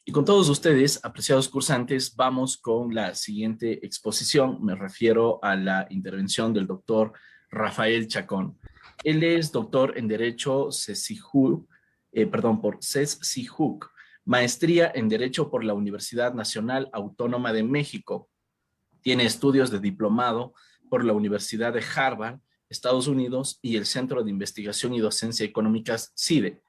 Y con todos ustedes, apreciados cursantes, vamos con la siguiente exposición. Me refiero a la intervención del doctor Rafael Chacón. Él es doctor en Derecho por CES-CIJUC, maestría en Derecho por la Universidad Nacional Autónoma de México. Tiene estudios de diplomado por la Universidad de Harvard, Estados Unidos, y el Centro de Investigación y Docencia Económicas, CIDE.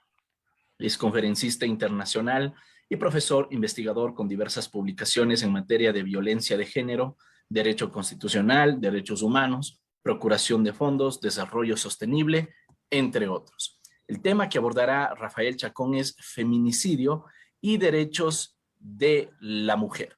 Es conferencista internacional y profesor investigador con diversas publicaciones en materia de violencia de género, derecho constitucional, derechos humanos, procuración de fondos, desarrollo sostenible, entre otros. El tema que abordará Rafael Chacón es feminicidio y derechos de la mujer.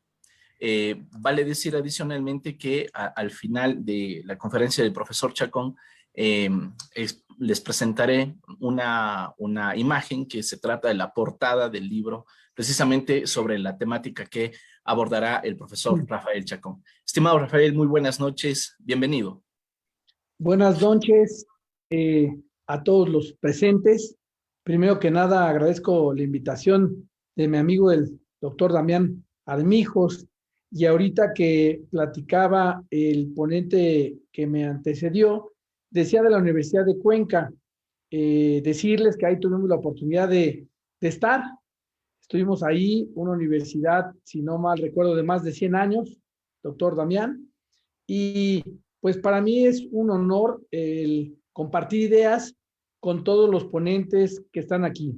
Vale decir adicionalmente que al final de la conferencia del profesor Chacón les presentaré una imagen que se trata de la portada del libro, precisamente sobre la temática que abordará el profesor Rafael Chacón. Estimado Rafael, muy buenas noches, bienvenido. Buenas noches a todos los presentes. Primero que nada, agradezco la invitación de mi amigo el doctor Damián Armijos, y ahorita que platicaba el ponente que me antecedió, decía de la Universidad de Cuenca, decirles que ahí tuvimos la oportunidad de estar. Estuvimos ahí, una universidad, si no mal recuerdo, de más de 100 años, doctor Damián, y pues para mí es un honor el compartir ideas con todos los ponentes que están aquí.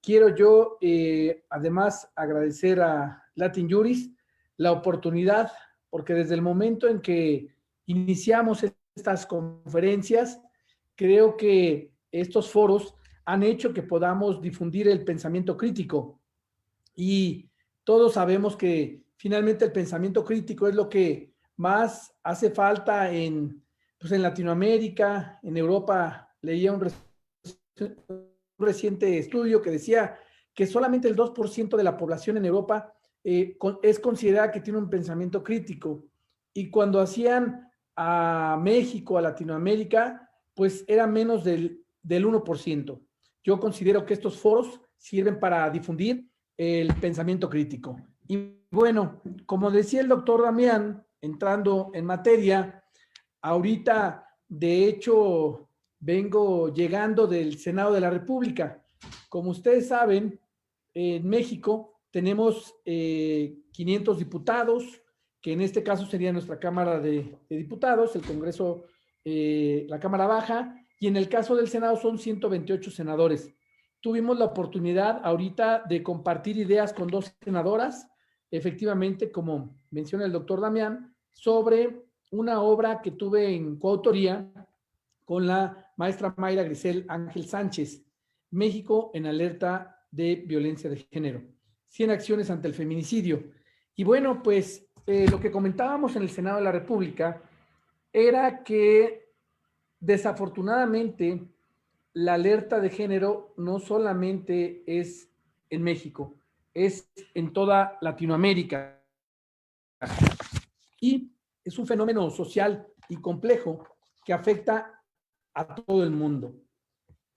Quiero yo, además, agradecer a Latin Juris la oportunidad, porque desde el momento en que iniciamos estas conferencias, creo que estos foros han hecho que podamos difundir el pensamiento crítico. Y todos sabemos que finalmente el pensamiento crítico es lo que más hace falta en Latinoamérica, en Europa. Leía un reciente estudio que decía que solamente el 2% de la población en Europa es considerada que tiene un pensamiento crítico. Y cuando hacían a México, a Latinoamérica, pues era menos del 1%. Yo considero que estos foros sirven para difundir el pensamiento crítico. Y bueno, como decía el doctor Damián, entrando en materia, ahorita, de hecho, vengo llegando del Senado de la República. Como ustedes saben, en México tenemos 500 diputados, que en este caso sería nuestra Cámara de Diputados, el Congreso, la Cámara Baja, y en el caso del Senado son 128 senadores. Tuvimos la oportunidad ahorita de compartir ideas con dos senadoras, efectivamente, como menciona el doctor Damián, sobre una obra que tuve en coautoría con la maestra Mayra Grisel Ángel Sánchez, México en alerta de violencia de género, 100 acciones ante el feminicidio. Y bueno, pues lo que comentábamos en el Senado de la República era que desafortunadamente la alerta de género no solamente es en México, es en toda Latinoamérica. Y es un fenómeno social y complejo que afecta a todo el mundo.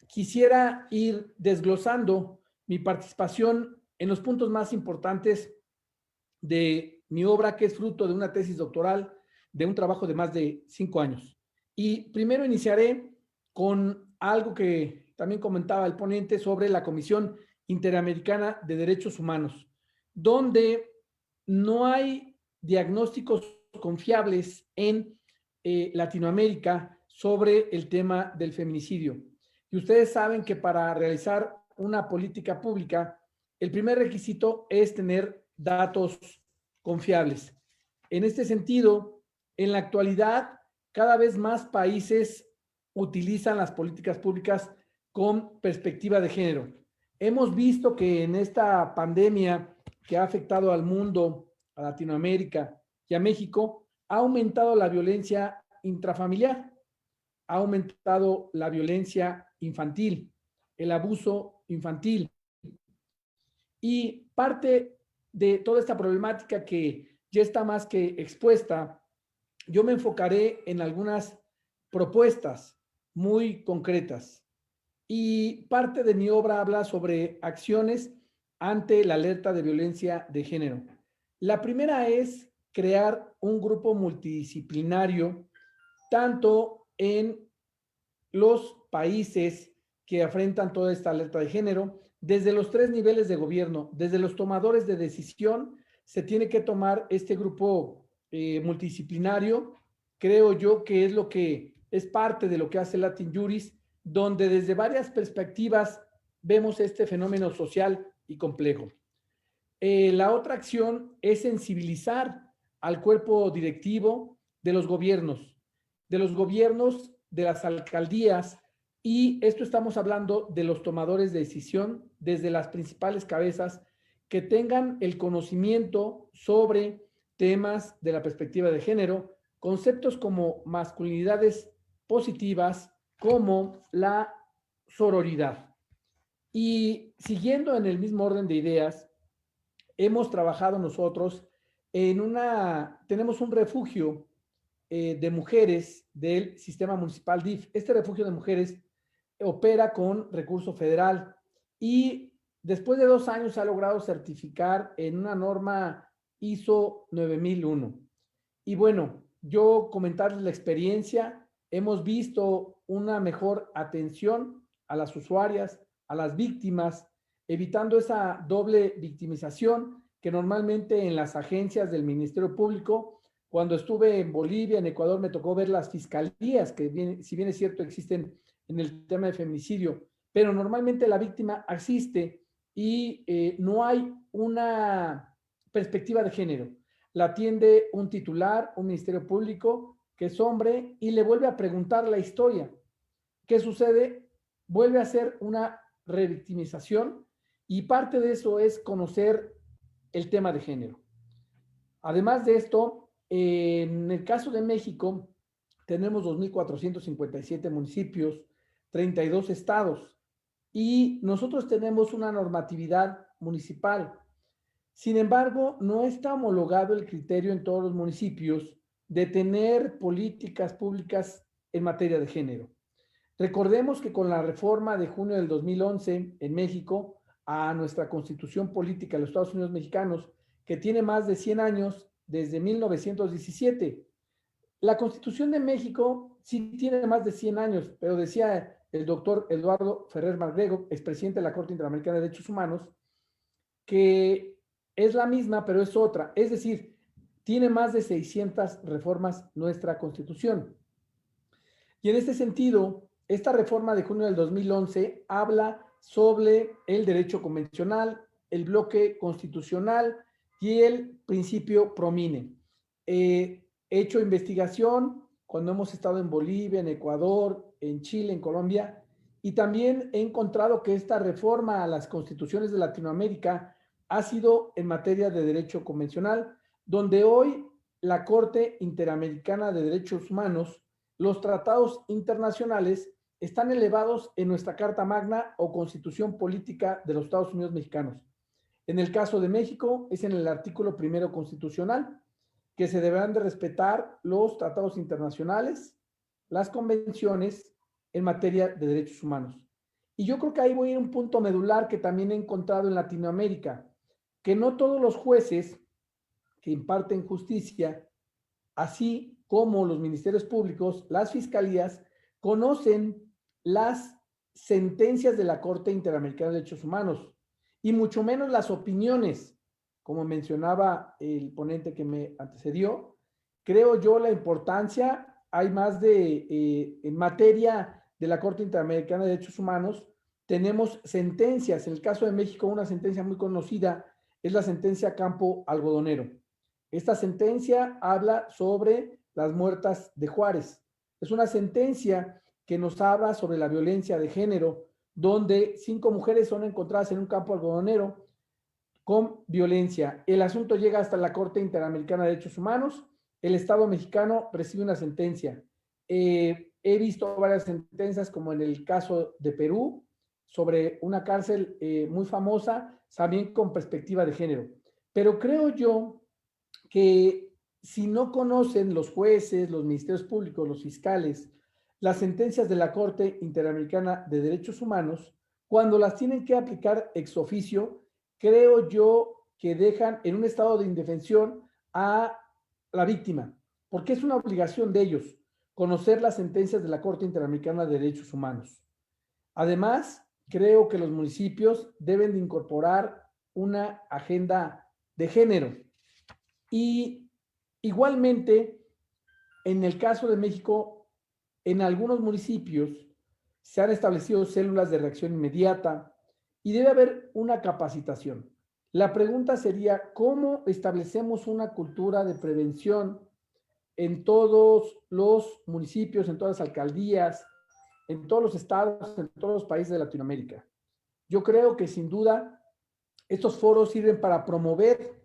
Quisiera ir desglosando mi participación en los puntos más importantes de mi obra, que es fruto de una tesis doctoral de un trabajo de más de 5 años. Y primero iniciaré con algo que también comentaba el ponente sobre la Comisión Interamericana de Derechos Humanos, donde no hay diagnósticos confiables en Latinoamérica sobre el tema del feminicidio. Y ustedes saben que para realizar una política pública, el primer requisito es tener datos confiables. En este sentido, en la actualidad, cada vez más países utilizan las políticas públicas con perspectiva de género. Hemos visto que en esta pandemia que ha afectado al mundo, a Latinoamérica y a México, ha aumentado la violencia intrafamiliar, ha aumentado la violencia infantil, el abuso infantil. Y parte de toda esta problemática que ya está más que expuesta, yo me enfocaré en algunas propuestas muy concretas. Y parte de mi obra habla sobre acciones ante la alerta de violencia de género. La primera es crear un grupo multidisciplinario, tanto en los países que afrentan toda esta alerta de género, desde los 3 niveles de gobierno, desde los tomadores de decisión, se tiene que tomar este grupo multidisciplinario. Creo yo que es lo que es parte de lo que hace Latin Juris, donde desde varias perspectivas vemos este fenómeno social y complejo. La otra acción es sensibilizar al cuerpo directivo de los gobiernos, de las alcaldías, y esto estamos hablando de los tomadores de decisión desde las principales cabezas que tengan el conocimiento sobre temas de la perspectiva de género, conceptos como masculinidades positivas, como la sororidad. Y siguiendo en el mismo orden de ideas, hemos trabajado nosotros tenemos un refugio de mujeres del sistema municipal DIF. Este refugio de mujeres opera con recurso federal y después de 2 años ha logrado certificar en una norma ISO 9001. Y bueno, yo comentarles la experiencia, hemos visto una mejor atención a las usuarias, a las víctimas, evitando esa doble victimización que normalmente en las agencias del Ministerio Público, cuando estuve en Bolivia, en Ecuador, me tocó ver las fiscalías, que si bien es cierto existen en el tema de feminicidio, pero normalmente la víctima asiste y no hay una perspectiva de género. La atiende un titular, un Ministerio Público, que es hombre, y le vuelve a preguntar la historia. ¿Qué sucede? Vuelve a ser una revictimización y parte de eso es conocer el tema de género. Además de esto, en el caso de México, tenemos 2.457 municipios, 32 estados, y nosotros tenemos una normatividad municipal. Sin embargo, no está homologado el criterio en todos los municipios de tener políticas públicas en materia de género. Recordemos que con la reforma de junio del 2011 en México a nuestra Constitución Política de los Estados Unidos Mexicanos, que tiene más de 100 años, desde 1917. La Constitución de México sí tiene más de 100 años, pero decía el doctor Eduardo Ferrer Margrego, expresidente de la Corte Interamericana de Derechos Humanos, que es la misma, pero es otra. Es decir, tiene más de 600 reformas nuestra Constitución. Y en este sentido, esta reforma de junio del 2011 habla sobre el derecho convencional, el bloque constitucional y el principio promine. He hecho investigación cuando hemos estado en Bolivia, en Ecuador, en Chile, en Colombia, y también he encontrado que esta reforma a las constituciones de Latinoamérica ha sido en materia de derecho convencional, donde hoy la Corte Interamericana de Derechos Humanos, los tratados internacionales están elevados en nuestra Carta Magna o Constitución Política de los Estados Unidos Mexicanos. En el caso de México, es en el artículo 1 constitucional, que se deberán de respetar los tratados internacionales, las convenciones en materia de derechos humanos. Y yo creo que ahí voy a ir a un punto medular que también he encontrado en Latinoamérica, que no todos los jueces que imparten justicia, así como los ministerios públicos, las fiscalías, conocen las sentencias de la Corte Interamericana de Derechos Humanos y mucho menos las opiniones, como mencionaba el ponente que me antecedió. Creo yo la importancia, hay más en materia de la Corte Interamericana de Derechos Humanos, tenemos sentencias. En el caso de México, una sentencia muy conocida es la sentencia Campo Algodonero. Esta sentencia habla sobre las muertas de Juárez. Es una sentencia que nos habla sobre la violencia de género, donde 5 mujeres son encontradas en un campo algodonero con violencia. El asunto llega hasta la Corte Interamericana de Derechos Humanos. El Estado mexicano recibe una sentencia. He visto varias sentencias, como en el caso de Perú, sobre una cárcel muy famosa, también con perspectiva de género. Pero creo yo que si no conocen los jueces, los ministerios públicos, los fiscales, las sentencias de la Corte Interamericana de Derechos Humanos, cuando las tienen que aplicar ex oficio, creo yo que dejan en un estado de indefensión a la víctima, porque es una obligación de ellos conocer las sentencias de la Corte Interamericana de Derechos Humanos. Además, creo que los municipios deben de incorporar una agenda de género. Y igualmente, en el caso de México, en algunos municipios se han establecido células de reacción inmediata y debe haber una capacitación. La pregunta sería, ¿cómo establecemos una cultura de prevención en todos los municipios, en todas las alcaldías, en todos los estados, en todos los países de Latinoamérica? Yo creo que sin duda estos foros sirven para promover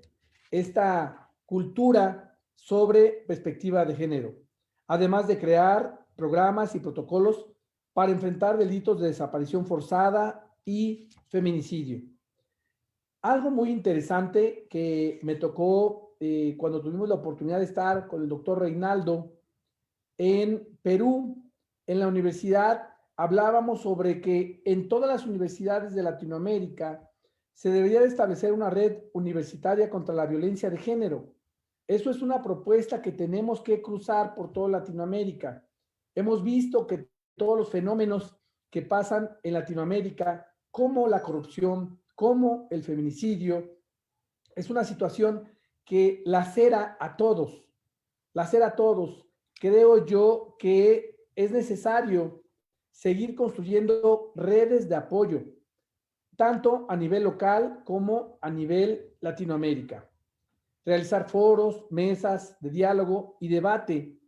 esta cultura sobre perspectiva de género, además de crear programas y protocolos para enfrentar delitos de desaparición forzada y feminicidio. Algo muy interesante que me tocó cuando tuvimos la oportunidad de estar con el doctor Reinaldo en Perú, en la universidad, hablábamos sobre que en todas las universidades de Latinoamérica se debería de establecer una red universitaria contra la violencia de género. Eso es una propuesta que tenemos que cruzar por toda Latinoamérica. Hemos visto que todos los fenómenos que pasan en Latinoamérica, como la corrupción, como el feminicidio, es una situación que lacera a todos, lacera a todos. Creo yo que es necesario seguir construyendo redes de apoyo, tanto a nivel local como a nivel Latinoamérica. Realizar foros, mesas de diálogo y debate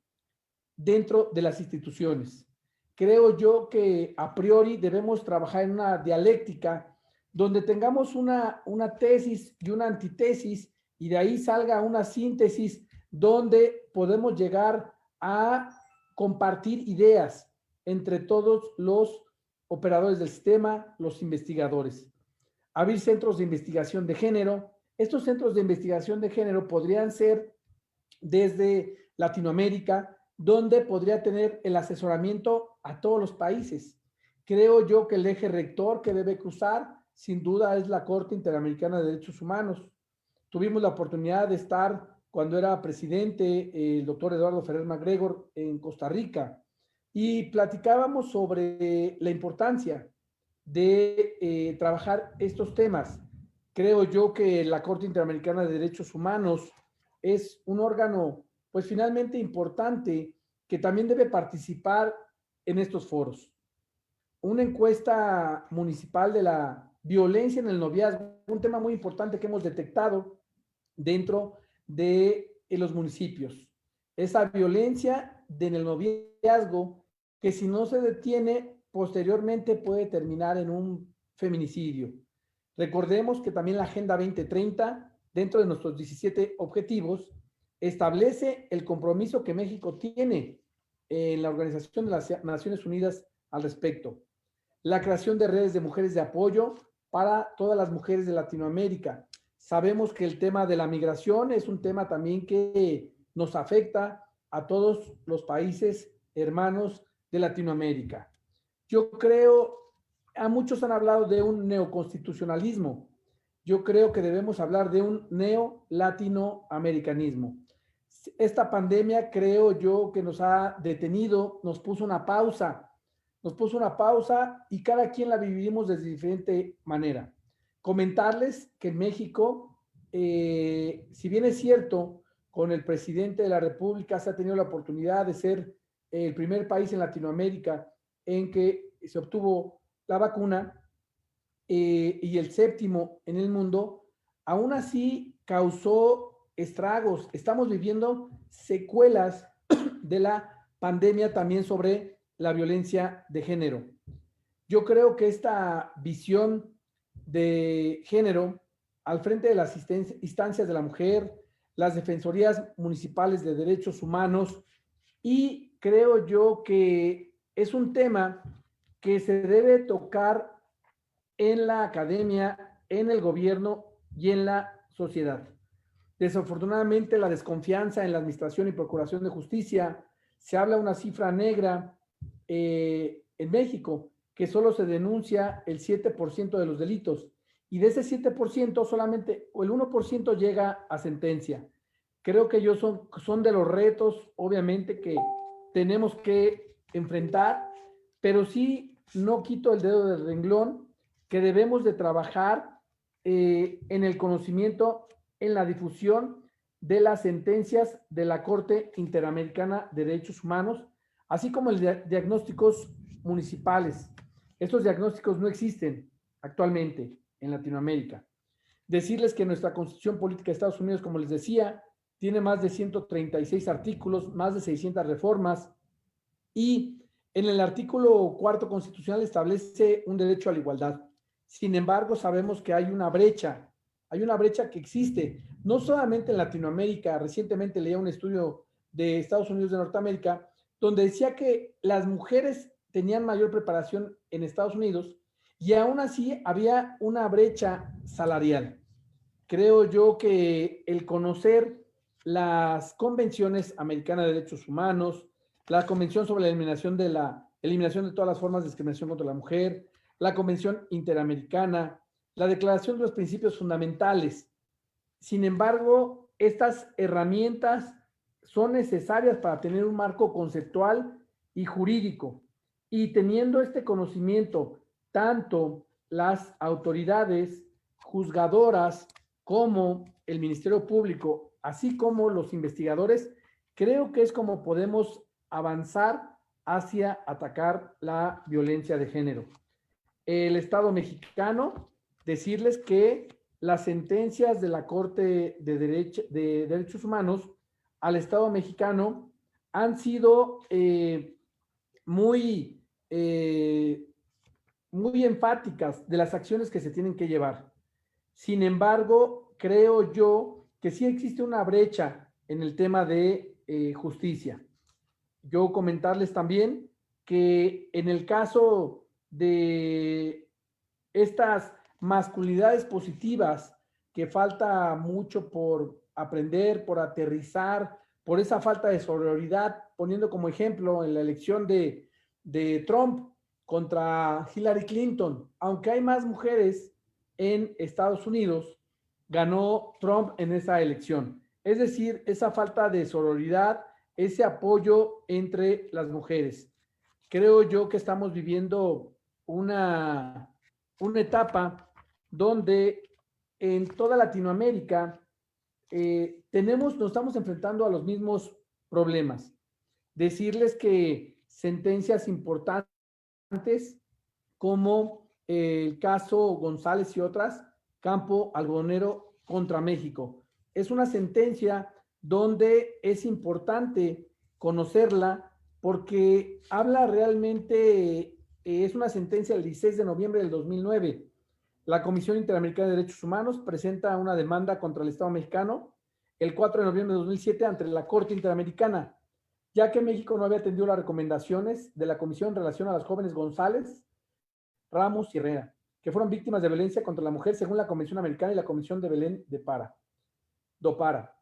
dentro de las instituciones. Creo yo que a priori debemos trabajar en una dialéctica donde tengamos una tesis y una antitesis y de ahí salga una síntesis donde podemos llegar a compartir ideas entre todos los operadores del sistema, los investigadores. Abrir centros de investigación de género. Estos centros de investigación de género podrían ser desde Latinoamérica, donde podría tener el asesoramiento a todos los países. Creo yo que el eje rector que debe cruzar, sin duda, es la Corte Interamericana de Derechos Humanos. Tuvimos la oportunidad de estar cuando era presidente el doctor Eduardo Ferrer MacGregor en Costa Rica y platicábamos sobre la importancia de trabajar estos temas. Creo yo que la Corte Interamericana de Derechos Humanos es un órgano, pues finalmente importante, que también debe participar en estos foros. Una encuesta municipal de la violencia en el noviazgo, un tema muy importante que hemos detectado dentro de los municipios. Esa violencia en el noviazgo que si no se detiene, posteriormente puede terminar en un feminicidio. Recordemos que también la Agenda 2030, dentro de nuestros 17 objetivos, establece el compromiso que México tiene en la Organización de las Naciones Unidas al respecto. La creación de redes de mujeres de apoyo para todas las mujeres de Latinoamérica. Sabemos que el tema de la migración es un tema también que nos afecta a todos los países hermanos de Latinoamérica. Yo creo, a muchos han hablado de un neoconstitucionalismo. Yo creo que debemos hablar de un neo-latinoamericanismo. Esta pandemia creo yo que nos ha detenido, nos puso una pausa y cada quien la vivimos de diferente manera. Comentarles que en México, si bien es cierto, con el presidente de la República se ha tenido la oportunidad de ser el primer país en Latinoamérica en que se obtuvo la vacuna y el séptimo en el mundo, aún así causó estragos. Estamos viviendo secuelas de la pandemia también sobre la violencia de género. Yo creo que esta visión de género al frente de las instancias de la mujer, las defensorías municipales de derechos humanos, y creo yo que es un tema que se debe tocar en la academia, en el gobierno y en la sociedad. Desafortunadamente, la desconfianza en la administración y procuración de justicia, se habla una cifra negra en México, que solo se denuncia el 7% de los delitos y de ese 7% solamente el 1% llega a sentencia. Creo que ellos son de los retos, obviamente, que tenemos que enfrentar, pero sí no quito el dedo del renglón que debemos de trabajar en el conocimiento, en la difusión de las sentencias de la Corte Interamericana de Derechos Humanos, así como los diagnósticos municipales. Estos diagnósticos no existen actualmente en Latinoamérica. Decirles que nuestra Constitución Política de Estados Unidos, como les decía, tiene más de 136 artículos, más de 600 reformas, y en el artículo 4 constitucional establece un derecho a la igualdad. Sin embargo, sabemos que hay una brecha que existe, no solamente en Latinoamérica. Recientemente leía un estudio de Estados Unidos de Norteamérica, donde decía que las mujeres tenían mayor preparación en Estados Unidos y aún así había una brecha salarial. Creo yo que el conocer las convenciones americanas de derechos humanos, la Convención sobre la eliminación de todas las formas de discriminación contra la mujer, la Convención Interamericana, la Declaración de los Principios Fundamentales. Sin embargo, estas herramientas son necesarias para tener un marco conceptual y jurídico. Y teniendo este conocimiento, tanto las autoridades juzgadoras como el Ministerio Público, así como los investigadores, creo que es como podemos avanzar hacia atacar la violencia de género. El Estado mexicano, decirles que las sentencias de la Corte de Derechos Humanos al Estado mexicano han sido muy enfáticas de las acciones que se tienen que llevar. Sin embargo, creo yo que sí existe una brecha en el tema de justicia. Yo comentarles también que en el caso de estas masculinidades positivas, que falta mucho por aprender, por aterrizar, por esa falta de sororidad, poniendo como ejemplo en la elección de Trump contra Hillary Clinton, aunque hay más mujeres en Estados Unidos, ganó Trump en esa elección. Es decir, esa falta de sororidad, ese apoyo entre las mujeres. Creo yo que estamos viviendo una etapa donde en toda Latinoamérica nos estamos enfrentando a los mismos problemas. Decirles que sentencias importantes como el caso González y otras, Campo Algodonero contra México. Es una sentencia donde es importante conocerla porque habla realmente, es una sentencia del 16 de noviembre del 2009. La Comisión Interamericana de Derechos Humanos presenta una demanda contra el Estado mexicano el 4 de noviembre de 2007 ante la Corte Interamericana, ya que México no había atendido las recomendaciones de la Comisión en relación a las jóvenes González, Ramos y Herrera, que fueron víctimas de violencia contra la mujer según la Convención Americana y la Comisión de Belén do Pará.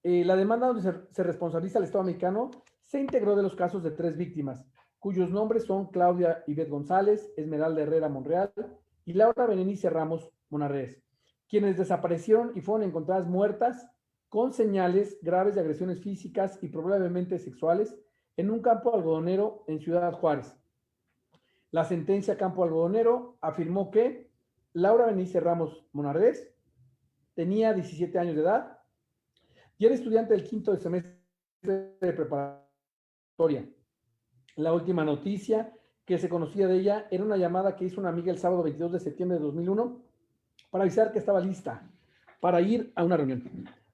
La demanda donde se responsabiliza al Estado mexicano se integró de los casos de 3 víctimas, cuyos nombres son Claudia Ivette González, Esmeralda Herrera Monreal y Laura Berenice Ramos Monarrez, quienes desaparecieron y fueron encontradas muertas con señales graves de agresiones físicas y probablemente sexuales en un campo algodonero en Ciudad Juárez. La sentencia Campo Algodonero afirmó que Laura Berenice Ramos Monarrez tenía 17 años de edad y era estudiante del 5º semestre de preparatoria. La última noticia que se conocía de ella era una llamada que hizo una amiga el sábado 22 de septiembre de 2001 para avisar que estaba lista para ir a una reunión.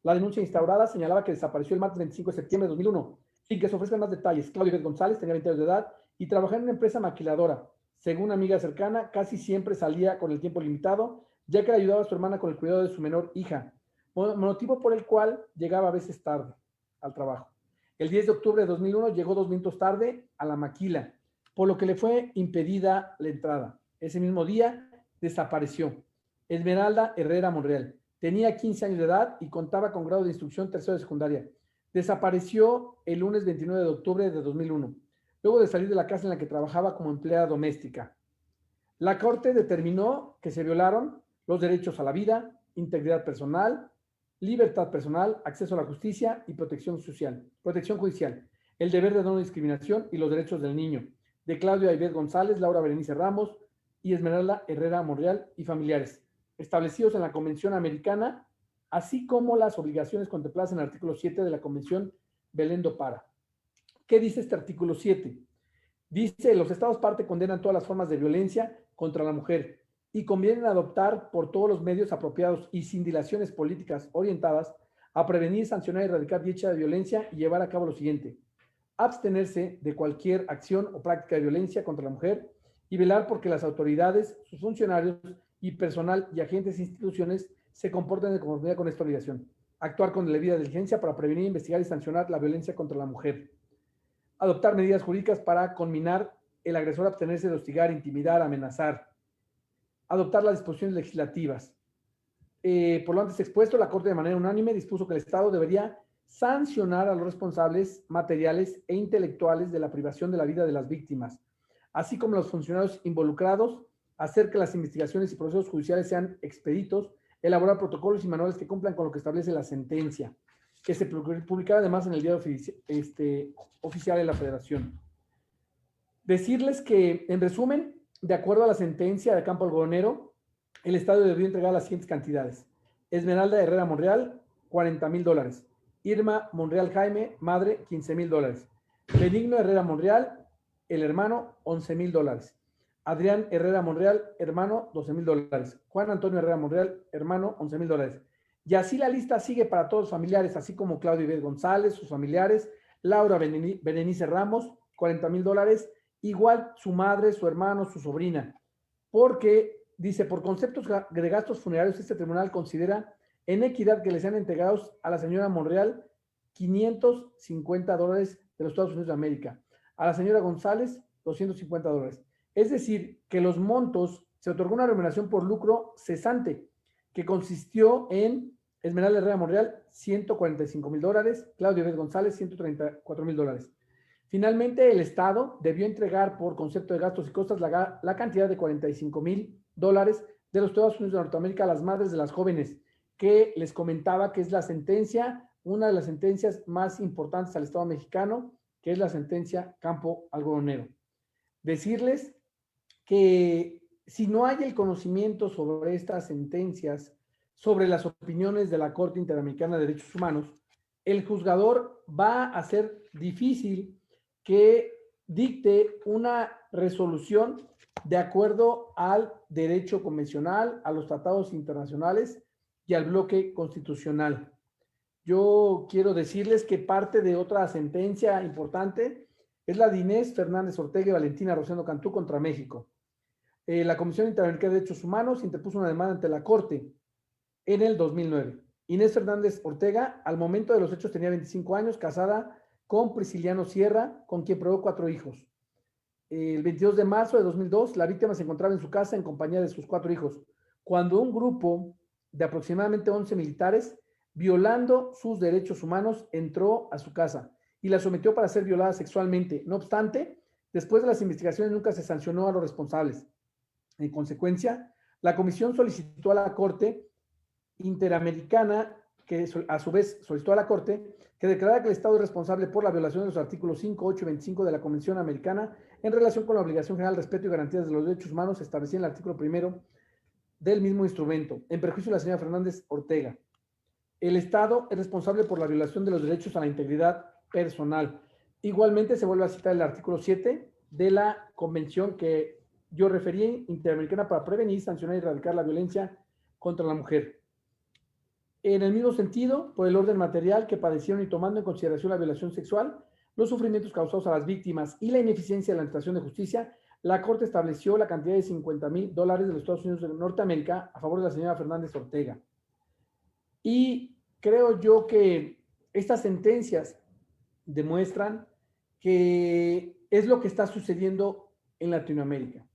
La denuncia instaurada señalaba que desapareció el martes 25 de septiembre de 2001. Sin que se ofrezcan más detalles, Claudia Ivette González tenía 20 años de edad y trabajaba en una empresa maquiladora. Según una amiga cercana, casi siempre salía con el tiempo limitado, ya que le ayudaba a su hermana con el cuidado de su menor hija, motivo por el cual llegaba a veces tarde al trabajo. El 10 de octubre de 2001 llegó 2 minutos tarde a la maquila, por lo que le fue impedida la entrada. Ese mismo día desapareció. Esmeralda Herrera Monreal tenía 15 años de edad y contaba con grado de instrucción tercero de secundaria. Desapareció el lunes 29 de octubre de 2001, luego de salir de la casa en la que trabajaba como empleada doméstica. La Corte determinó que se violaron los derechos a la vida, integridad personal, libertad personal, acceso a la justicia y protección judicial, el deber de no discriminación y los derechos del niño, de Claudia Ivette González, Laura Berenice Ramos y Esmeralda Herrera Monreal y familiares, establecidos en la Convención Americana, así como las obligaciones contempladas en el artículo 7 de la Convención Belén do Pará. ¿Qué dice este artículo 7? Dice, los estados parte condenan todas las formas de violencia contra la mujer y convienen adoptar por todos los medios apropiados y sin dilaciones políticas orientadas a prevenir, sancionar y erradicar dicha violencia y llevar a cabo lo siguiente: abstenerse de cualquier acción o práctica de violencia contra la mujer y velar porque las autoridades, sus funcionarios y personal y agentes e instituciones se comporten de conformidad con esta obligación. Actuar con debida diligencia para prevenir, investigar y sancionar la violencia contra la mujer. Adoptar medidas jurídicas para conminar el agresor a abstenerse de hostigar, intimidar, amenazar. Adoptar las disposiciones legislativas. Por lo antes expuesto, la Corte de manera unánime dispuso que el Estado debería sancionar a los responsables materiales e intelectuales de la privación de la vida de las víctimas, así como a los funcionarios involucrados, hacer que las investigaciones y procesos judiciales sean expeditos, elaborar protocolos y manuales que cumplan con lo que establece la sentencia, que se publicará además en el diario oficial de la Federación. Decirles que, en resumen, de acuerdo a la sentencia de Campo Algodonero, el Estado debió entregar las siguientes cantidades: Esmeralda Herrera Monreal, $40,000. Irma Monreal Jaime, madre, $15,000. Benigno Herrera Monreal, el hermano, $11,000. Adrián Herrera Monreal, hermano, $12,000. Juan Antonio Herrera Monreal, hermano, $11,000. Y así la lista sigue para todos los familiares, así como Claudio Ivette González, sus familiares, Laura Berenice Ramos, $40,000, igual su madre, su hermano, su sobrina, porque dice, por conceptos de gastos funerarios, este tribunal considera en equidad que le sean entregados a la señora Monreal $550 de los Estados Unidos de América, a la señora González $250. Es decir, que los montos, se otorgó una remuneración por lucro cesante, que consistió en Esmeralda Herrera Monreal, $145,000, Claudio Ivette González, $134,000. Finalmente, el Estado debió entregar por concepto de gastos y costas la cantidad de $45,000 de los Estados Unidos de Norteamérica a las madres de las jóvenes, que les comentaba que es la sentencia, una de las sentencias más importantes al Estado mexicano, que es la sentencia Campo Algodonero. Decirles que si no hay el conocimiento sobre estas sentencias, sobre las opiniones de la Corte Interamericana de Derechos Humanos, el juzgador va a ser difícil que dicte una resolución de acuerdo al derecho convencional, a los tratados internacionales y al bloque constitucional. Yo quiero decirles que parte de otra sentencia importante es la de Inés Fernández Ortega y Valentina Rosendo Cantú contra México. La Comisión Interamericana de Derechos Humanos interpuso una demanda ante la Corte en el 2009. Inés Fernández Ortega, al momento de los hechos, tenía 25 años, casada con Prisciliano Sierra, con quien provocó 4 hijos. El 22 de marzo de 2002, la víctima se encontraba en su casa en compañía de sus 4 hijos, cuando un grupo de aproximadamente 11 militares, violando sus derechos humanos, entró a su casa y la sometió para ser violada sexualmente. No obstante, después de las investigaciones nunca se sancionó a los responsables. En consecuencia, la comisión solicitó a la Corte Interamericana, que a su vez solicitó a la Corte, que declarara que el Estado es responsable por la violación de los artículos 5, 8 y 25 de la Convención Americana en relación con la obligación general, respeto y garantías de los derechos humanos establecida en el artículo 1 del mismo instrumento, en perjuicio de la señora Fernández Ortega. El Estado es responsable por la violación de los derechos a la integridad personal. Igualmente se vuelve a citar el artículo 7 de la Convención que yo referí, Interamericana, para prevenir, sancionar y erradicar la violencia contra la mujer. En el mismo sentido, por el orden material que padecieron y tomando en consideración la violación sexual, los sufrimientos causados a las víctimas y la ineficiencia de la administración de justicia, la Corte estableció la cantidad de $50,000 de los Estados Unidos de Norteamérica a favor de la señora Fernández Ortega. Y creo yo que estas sentencias demuestran que es lo que está sucediendo en Latinoamérica.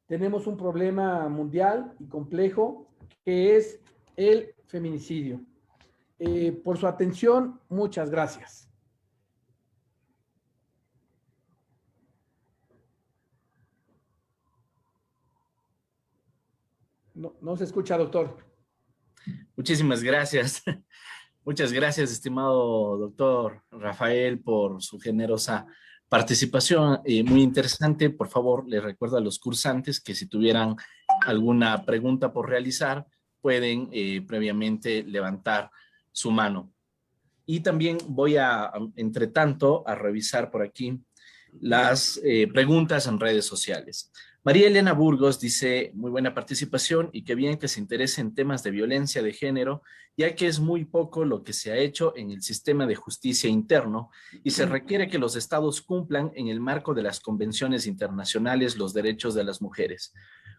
Tenemos un problema mundial y complejo que es el feminicidio. Por su atención, muchas gracias. No se escucha, doctor. Muchísimas gracias. Muchas gracias, estimado doctor Rafael, por su generosa participación. Muy interesante. Por favor, les recuerdo a los cursantes que si tuvieran alguna pregunta por realizar, pueden previamente levantar su mano. Y también voy entre tanto, a revisar por aquí las preguntas en redes sociales. María Elena Burgos dice, muy buena participación y qué bien que se interese en temas de violencia de género, ya que es muy poco lo que se ha hecho en el sistema de justicia interno y se requiere que los estados cumplan en el marco de las convenciones internacionales los derechos de las mujeres.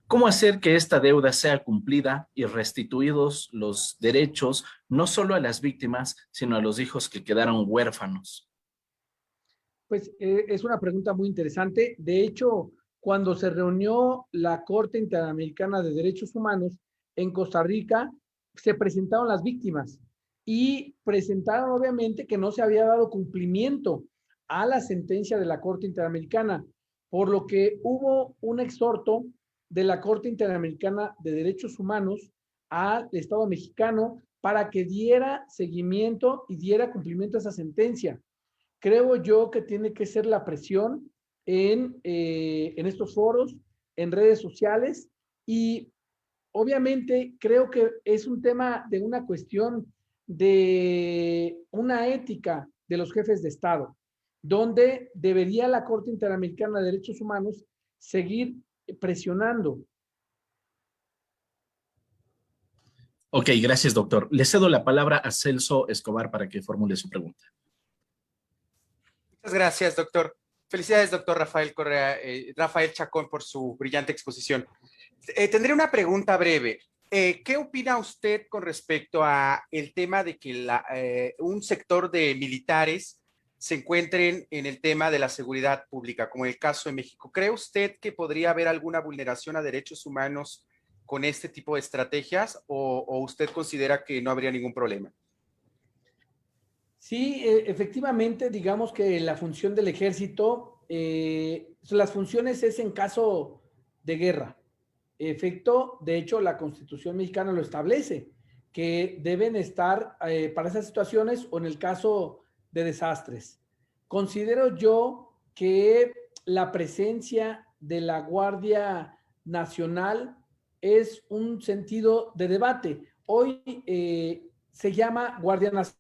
¿Cómo hacer que esta deuda sea cumplida y restituidos los derechos no solo a las víctimas, sino a los hijos que quedaron huérfanos? Pues es una pregunta muy interesante. De hecho, cuando se reunió la Corte Interamericana de Derechos Humanos en Costa Rica, se presentaron las víctimas y presentaron obviamente que no se había dado cumplimiento a la sentencia de la Corte Interamericana, por lo que hubo un exhorto de la Corte Interamericana de Derechos Humanos al Estado mexicano para que diera seguimiento y diera cumplimiento a esa sentencia. Creo yo que tiene que ser la presión en estos foros, en redes sociales, y obviamente creo que es un tema de una cuestión de una ética de los jefes de Estado, donde debería la Corte Interamericana de Derechos Humanos seguir presionando. Ok, gracias, doctor. Le cedo la palabra a Celso Escobar para que formule su pregunta. Muchas gracias, doctor. Felicidades, doctor Rafael Correa, Rafael Chacón, por su brillante exposición. Tendré una pregunta breve. ¿Qué opina usted con respecto a el tema de que un sector de militares se encuentren en el tema de la seguridad pública, como el caso de México? ¿Cree usted que podría haber alguna vulneración a derechos humanos con este tipo de estrategias o usted considera que no habría ningún problema? Sí, efectivamente, digamos que la función del ejército, las funciones es en caso de guerra. De hecho, la Constitución mexicana lo establece, que deben estar para esas situaciones o en el caso de desastres. Considero yo que la presencia de la Guardia Nacional es un sentido de debate. Hoy se llama Guardia Nacional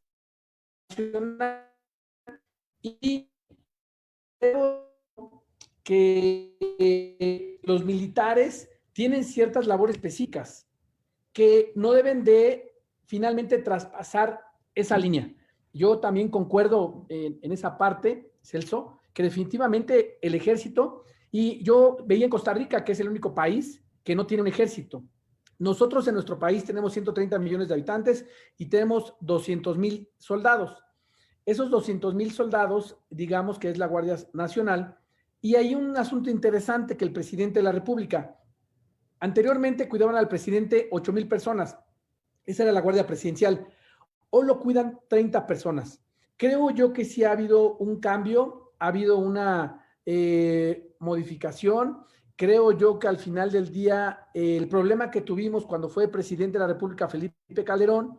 y creo que los militares tienen ciertas labores específicas que no deben de finalmente traspasar esa línea. Yo también concuerdo en esa parte, Celso, que definitivamente el ejército, y yo veía en Costa Rica, que es el único país que no tiene un ejército. Nosotros en nuestro país tenemos 130 millones de habitantes y tenemos 200,000 soldados. Esos 200,000 soldados, digamos que es la Guardia Nacional, y hay un asunto interesante que el presidente de la República, anteriormente cuidaban al presidente 8,000 personas, esa era la Guardia Presidencial, hoy lo cuidan 30 personas. Creo yo que sí ha habido un cambio, ha habido una modificación. Creo yo que al final del día, el problema que tuvimos cuando fue presidente de la República Felipe Calderón,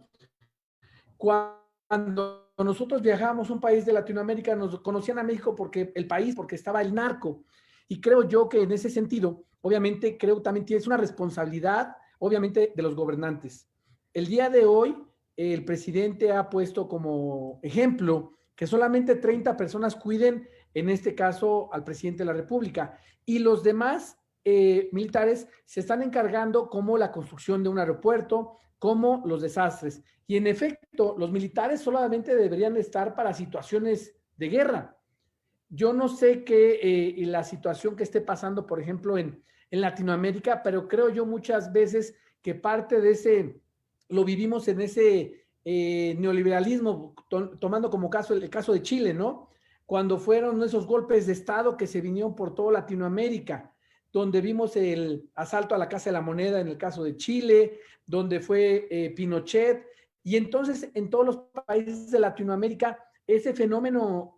cuando nosotros viajábamos a un país de Latinoamérica, nos conocían a México porque estaba el narco. Y creo yo que en ese sentido, obviamente, creo también tienes una responsabilidad, obviamente, de los gobernantes. El día de hoy, el presidente ha puesto como ejemplo que solamente 30 personas cuiden, en este caso, al presidente de la República. Y los demás militares se están encargando como la construcción de un aeropuerto, como los desastres. Y en efecto, los militares solamente deberían estar para situaciones de guerra. Yo no sé qué la situación que esté pasando, por ejemplo, en Latinoamérica, pero creo yo muchas veces que parte de ese, lo vivimos en ese neoliberalismo, tomando como caso el caso de Chile, ¿no? Cuando fueron esos golpes de Estado que se vinieron por toda Latinoamérica, donde vimos el asalto a la Casa de la Moneda en el caso de Chile, donde fue Pinochet, y entonces en todos los países de Latinoamérica ese fenómeno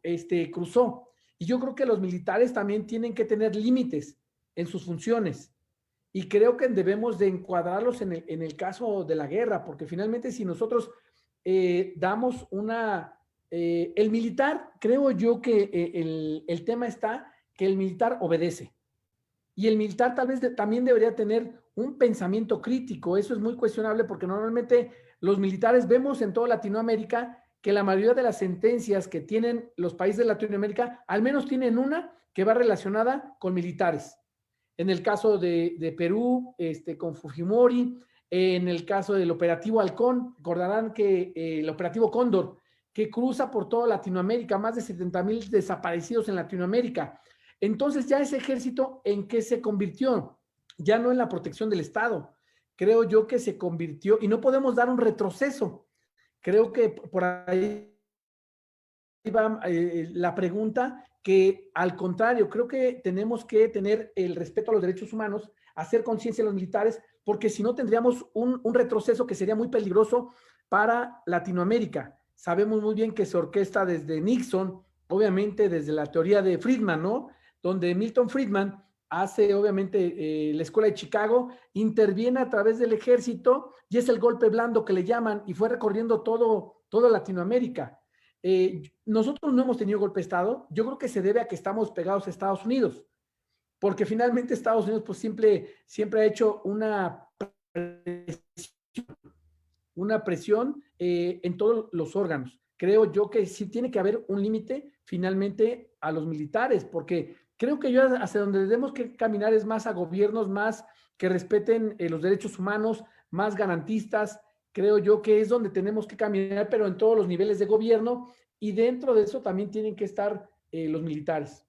cruzó. Y yo creo que los militares también tienen que tener límites en sus funciones. y creo que debemos de encuadrarlos en el caso de la guerra, porque finalmente si nosotros damos el militar, creo yo que el tema está que el militar obedece. Y el militar tal vez también debería tener un pensamiento crítico. Eso es muy cuestionable porque normalmente los militares vemos en toda Latinoamérica que la mayoría de las sentencias que tienen los países de Latinoamérica, al menos tienen una que va relacionada con militares. En el caso de Perú, con Fujimori, en el caso del operativo Halcón, recordarán que el operativo Cóndor, que cruza por toda Latinoamérica, más de 70,000 desaparecidos en Latinoamérica. Entonces ya ese ejército, ¿en qué se convirtió? Ya no en la protección del Estado. Creo yo que se convirtió, y no podemos dar un retroceso. Creo que por ahí va la pregunta, que al contrario, creo que tenemos que tener el respeto a los derechos humanos, hacer conciencia a los militares, porque si no tendríamos un retroceso que sería muy peligroso para Latinoamérica. Sabemos muy bien que se orquesta desde Nixon, obviamente desde la teoría de Friedman, ¿no? Donde Milton Friedman hace obviamente la escuela de Chicago, interviene a través del ejército y es el golpe blando que le llaman y fue recorriendo toda Latinoamérica. Nosotros no hemos tenido golpe de Estado. Yo creo que se debe a que estamos pegados a Estados Unidos, porque finalmente Estados Unidos pues siempre ha hecho una presión en todos los órganos. Creo yo que sí tiene que haber un límite finalmente a los militares, porque creo que yo hacia donde tenemos que caminar es más a gobiernos más que respeten los derechos humanos, más garantistas. Creo yo que es donde tenemos que caminar, pero en todos los niveles de gobierno, y dentro de eso también tienen que estar los militares.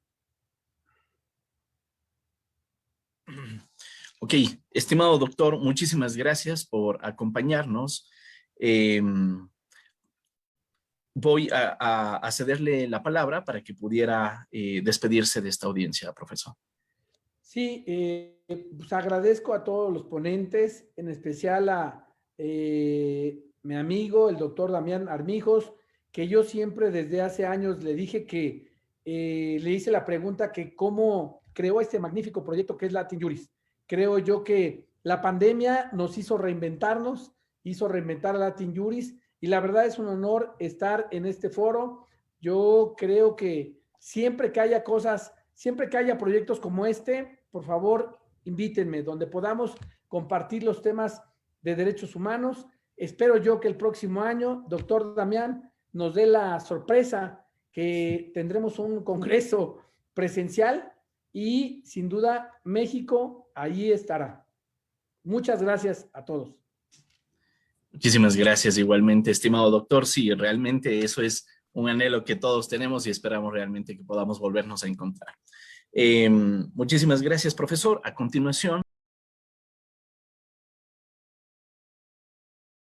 Ok, estimado doctor, muchísimas gracias por acompañarnos. Voy a cederle la palabra para que pudiera despedirse de esta audiencia, profesor. Sí, pues agradezco a todos los ponentes, en especial a mi amigo, el doctor Damián Armijos, que yo siempre desde hace años le dije que le hice la pregunta que cómo creó este magnífico proyecto que es Latin Juris. Creo yo que la pandemia nos hizo reinventarnos, hizo reinventar a Latin Juris, y la verdad es un honor estar en este foro. Yo creo que siempre que haya cosas, siempre que haya proyectos como este, por favor, invítenme, donde podamos compartir los temas de derechos humanos. Espero yo que el próximo año, doctor Damián, nos dé la sorpresa que tendremos un congreso presencial y sin duda México ahí estará. Muchas gracias a todos. Muchísimas gracias igualmente, estimado doctor. Sí, realmente eso es un anhelo que todos tenemos y esperamos realmente que podamos volvernos a encontrar. Muchísimas gracias, profesor. A continuación,